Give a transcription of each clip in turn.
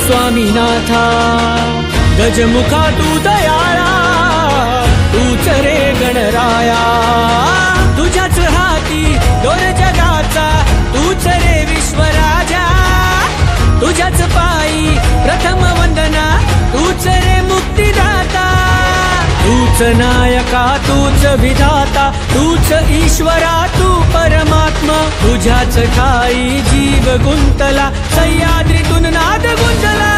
स्वामीनाथा, गजमुखा तू दयाळा, तूच रे गणराया, तुझ्याच हाती दोर जगाचा, तूच रे विश्वराजा, तुझ्याच पायी प्रथम वंदना, तूच रे मुक्तिदाता, तूच नायका, तूच विधाता, तूच ईश्वरा, तू परमात्मा, तुझ्याच ठाई जीव गुंतला, सह्याद्रीतून नाद गुंजला.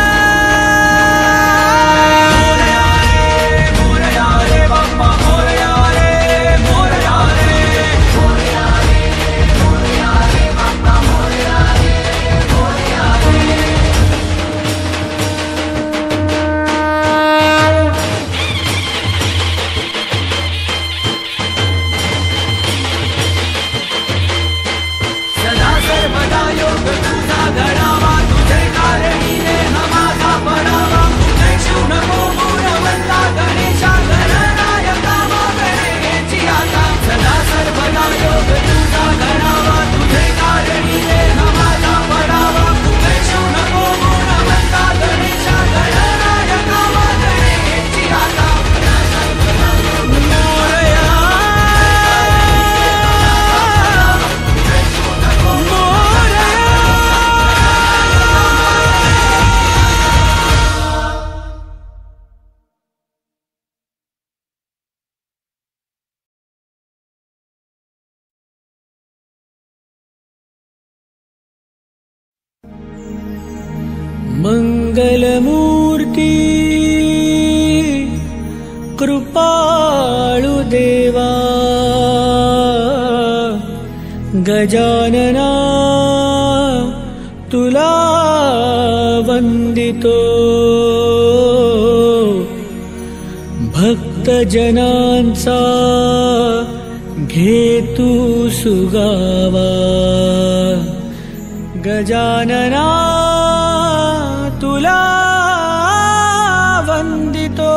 मंगलमूर्ती कृपाळु देवा, गजानना तुला वंदितो, भक्तजनांचा घेतु सुगावा, गजानना तुला वंदितो.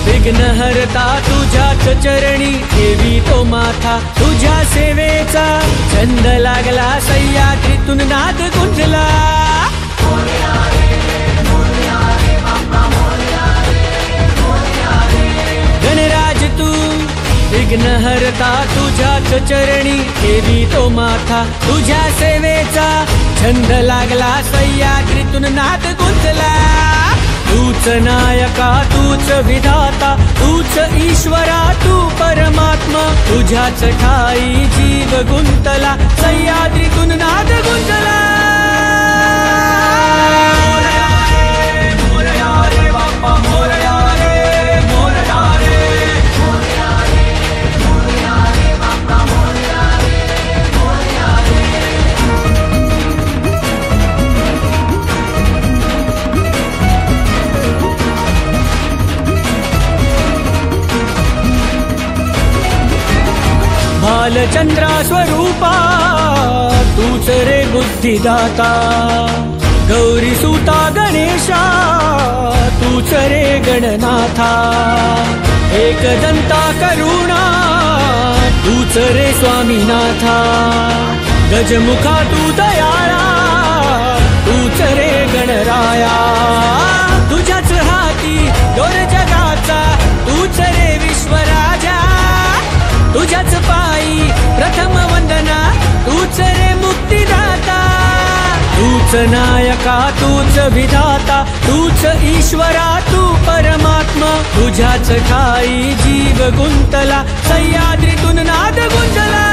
विघ्नहर्ता तुझ्याच चरणी ठेवी तो माथा, तुझ्या सेवेचा छंद लागला, सह्याद्रीतून नाद गुंजला. गणराज तू विघ्नहर्ता तुझ्याच चरणी ठेवी तो माथा, तुझ्या सेवेचा छंद लागला, सह्याद्रीतून नाद गुंजला. तूच नायका, तूच विधाता, तूच ईश्वरा, तू परमात्मा, तुझ्याच ठाई जीव गुंतला, सह्याद्रीतून नाद गुंजला. बालचंद्रा स्वरूपा तूच रे बुद्धिदाता, गौरी सुता गणेशा तूच रे गणनाथा, एकदंता करुणा तूच रे स्वामीनाथा, गजमुखा तू दयाळा, तूच रे गणराया, तुझ्याच हाती दोर जगाचा, तूच रे विश्वराजा, तुझ्याच पायी प्रथम वंदना, तूच रे मुक्तिदाता, तूच नायका, तूच विधाता, तूच ईश्वरा, तू परमात्मा, तुझ्याच ठाई जीव गुंतला, सह्याद्रीतून नाद गुंजला.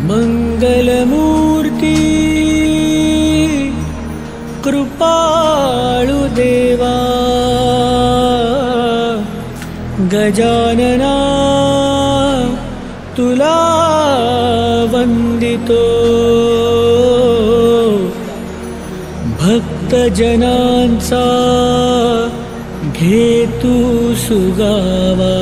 मंगलमूर्ती कृपाळु देवा गजानना तुला वंदितो भक्तजनांचा घे तू सुगावा.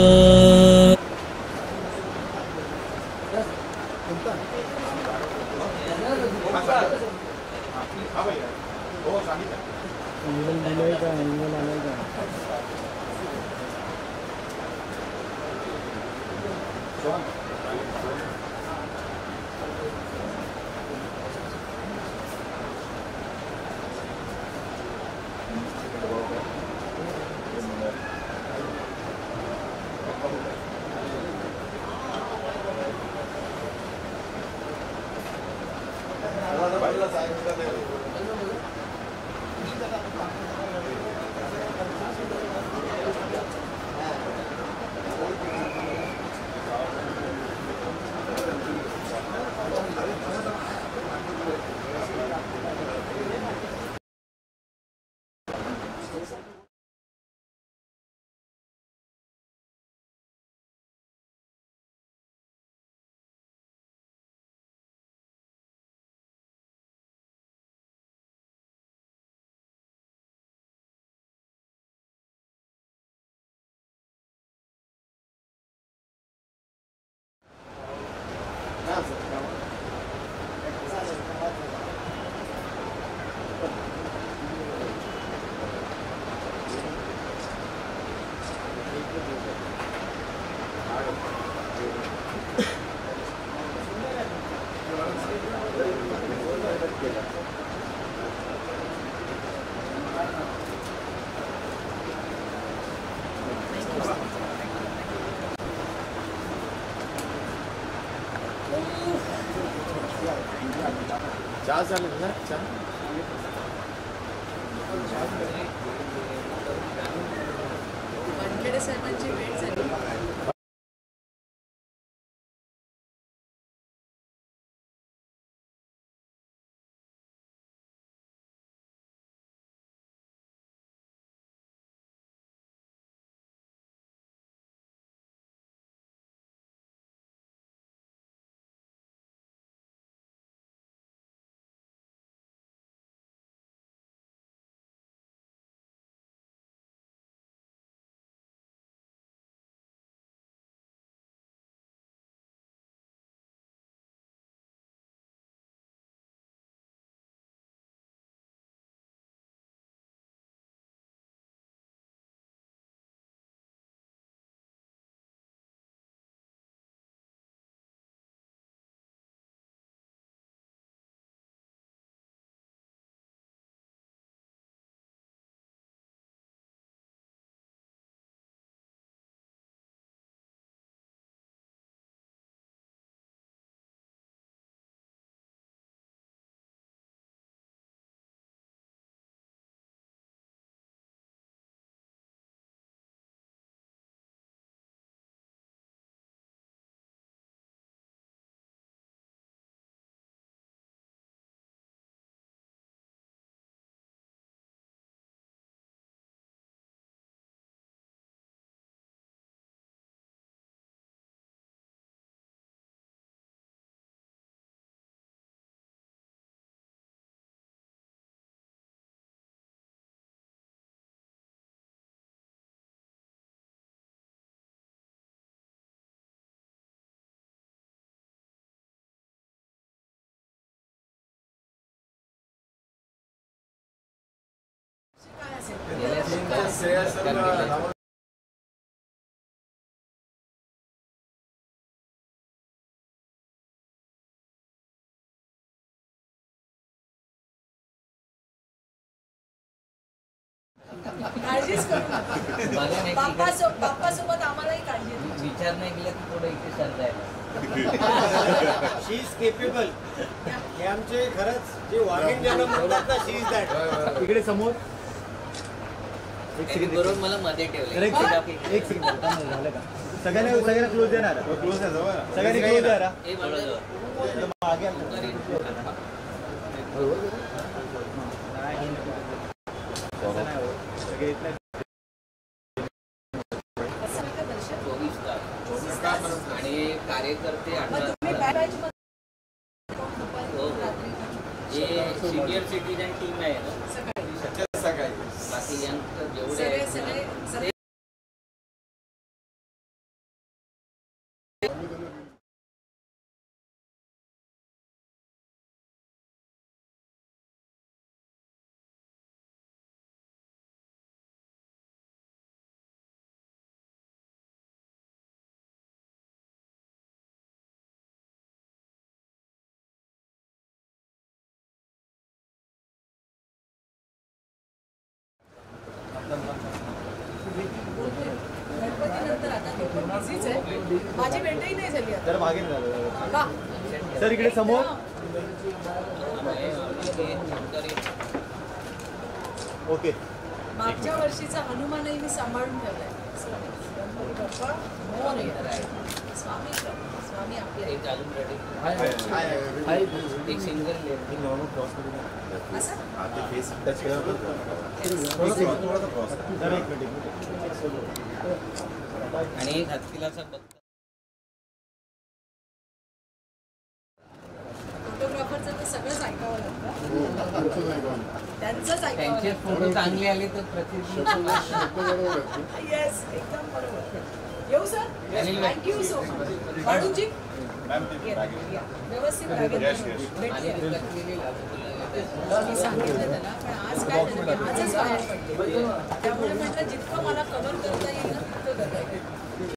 चहा चालेल ना? चहा वानखेडे साहेबांची भेट झाली. काळजीच करू नका. बाप्पासोबत आम्हालाही काळजी विचार नाही केला की थोडं इथे सरता शी इज केपेबल. हे आमचे खरंच जे वॉकिंग जर्नल म्हणतात ना, शी इज दॅट. इकडे समोर बरोबर मला मध्ये ठेवलं. एक सेकंड झालं का? सगळ्यांना क्लोज देणार क्लोज आहे जवळ सगळ्यांनी क्लोज द्या हे बघा मागे सगळे येत नाही. असं का दर्शन? 24 तास आणि कार्यकर्ते मग 18 तुम्ही तास. बॅच मध्ये हो. रात्री जे सिनियर सिटीजन टीम आहे ना सकाळी सकाळी बाकी यंग जेवढे सगळे आहेत सगळे ना, सगळे गणपती नंतर आता तो पण बिझीच आहे. माझी भेटही नाही झाली आता. जरा मागे झालं का? सर इकडे समोर त्यामुळे आम्ही शेतकरी ओके मागच्या वर्षीचा हनुमानही मी सांभाळून ठेवलाय. गणपती बाप्पा मोरया. स्वामी स्वामी आपले एक अजून रेडी आहे एक सिंगल असं फेस टच जरा एक मिनिट आणि एक हत्तीलाचा बघता फोटोग्राफरचं तर सगळंच ऐकावं लागतं. त्यांचंच ऐकावं त्यांचे लागतं. फोटो चांगले आले तर प्रसिद्ध येस एकदम बरोबर. येऊ sir Anil. Thank you so much. वाढूनजी व्यवस्थित लागेल. आणि भेटूया. रंगलेली लागू तुला. मी सांगितलं त्याला पण आज काय झालं की आजच बाहेर पडले त्यामुळे म्हटलं जितकं मला कव्हर करता येईल ना तितकं करता येईल.